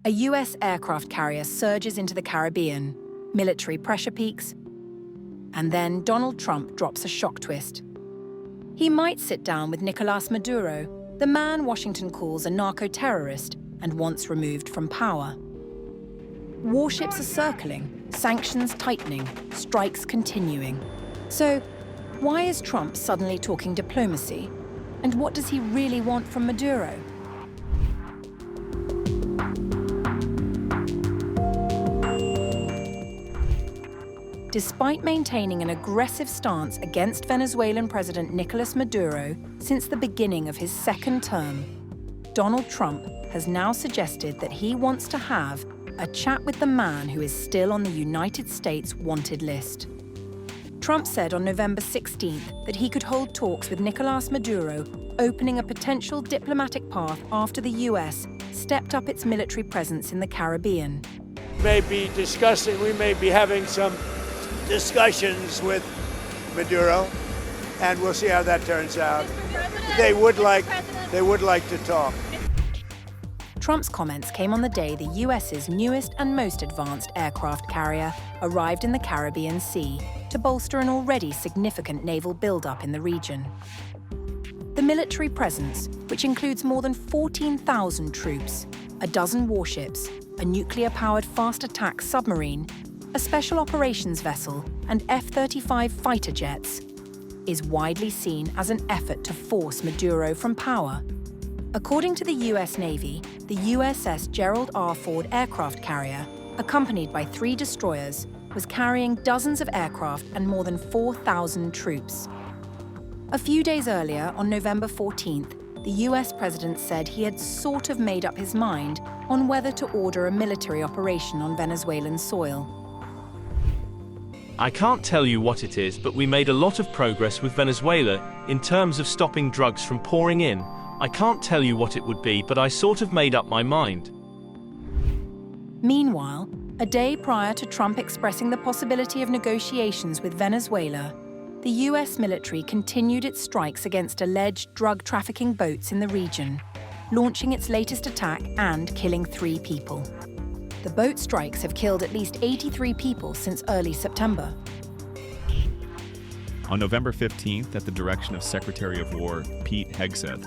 A US aircraft carrier surges into the Caribbean, military pressure peaks, and then Donald Trump drops a shock twist. He might sit down with Nicolás Maduro, the man Washington calls a narco-terrorist and wants removed from power. Warships are circling, sanctions tightening, strikes continuing. So, why is Trump suddenly talking diplomacy? And what does he really want from Maduro? Despite maintaining an aggressive stance against Venezuelan President Nicolás Maduro since the beginning of his second term, Donald Trump has now suggested that he wants to have a chat with the man who is still on the United States wanted list. Trump said on November 16th that he could hold talks with Nicolás Maduro, opening a potential diplomatic path after the US stepped up its military presence in the Caribbean. We may be having some discussions with Maduro, and we'll see how that turns out. They would like to talk. Trump's comments came on the day the US's newest and most advanced aircraft carrier arrived in the Caribbean Sea to bolster an already significant naval buildup in the region. The military presence, which includes more than 14,000 troops, a dozen warships, a nuclear-powered fast attack submarine, a special operations vessel, and F-35 fighter jets, is widely seen as an effort to force Maduro from power. According to the US Navy, the USS Gerald R. Ford aircraft carrier, accompanied by 3 destroyers, was carrying dozens of aircraft and more than 4,000 troops. A few days earlier, on November 14th, the US president said he had sort of made up his mind on whether to order a military operation on Venezuelan soil. I can't tell you what it is, but we made a lot of progress with Venezuela in terms of stopping drugs from pouring in. I can't tell you what it would be, but I sort of made up my mind. Meanwhile, a day prior to Trump expressing the possibility of negotiations with Venezuela, the US military continued its strikes against alleged drug trafficking boats in the region, launching its latest attack and killing 3 people. The boat strikes have killed at least 83 people since early September. On November 15th, at the direction of Secretary of War Pete Hegseth,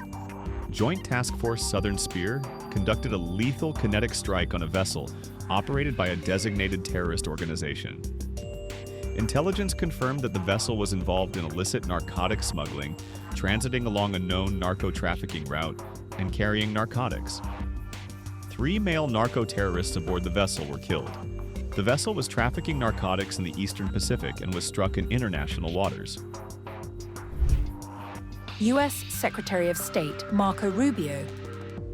Joint Task Force Southern Spear conducted a lethal kinetic strike on a vessel operated by a designated terrorist organization. Intelligence confirmed that the vessel was involved in illicit narcotic smuggling, transiting along a known narco-trafficking route, and carrying narcotics. 3 male narco-terrorists aboard the vessel were killed. The vessel was trafficking narcotics in the Eastern Pacific and was struck in international waters. US Secretary of State Marco Rubio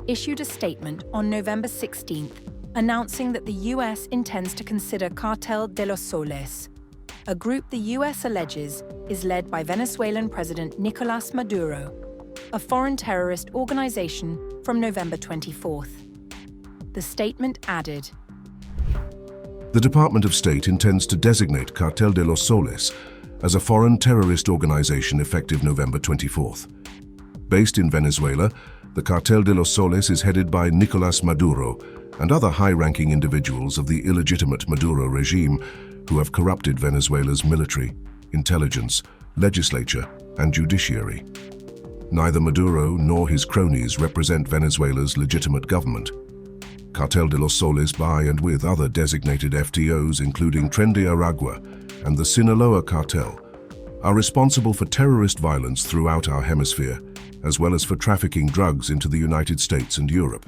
issued a statement on November 16th announcing that the US intends to consider Cartel de los Soles, a group the US alleges is led by Venezuelan President Nicolás Maduro, a foreign terrorist organization from November 24th. The statement added, "The Department of State intends to designate Cartel de los Soles as a foreign terrorist organization effective November 24th. Based in Venezuela, the Cartel de los Soles is headed by Nicolás Maduro and other high-ranking individuals of the illegitimate Maduro regime who have corrupted Venezuela's military, intelligence, legislature, and judiciary. Neither Maduro nor his cronies represent Venezuela's legitimate government. Cartel de los Soles by and with other designated FTOs including Tren de Aragua and the Sinaloa cartel are responsible for terrorist violence throughout our hemisphere, as well as for trafficking drugs into the United States and Europe.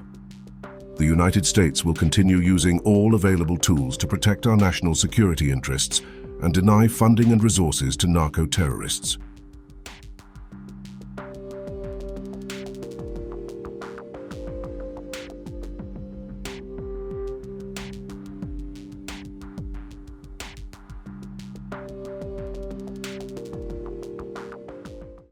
The United States will continue using all available tools to protect our national security interests and deny funding and resources to narco-terrorists.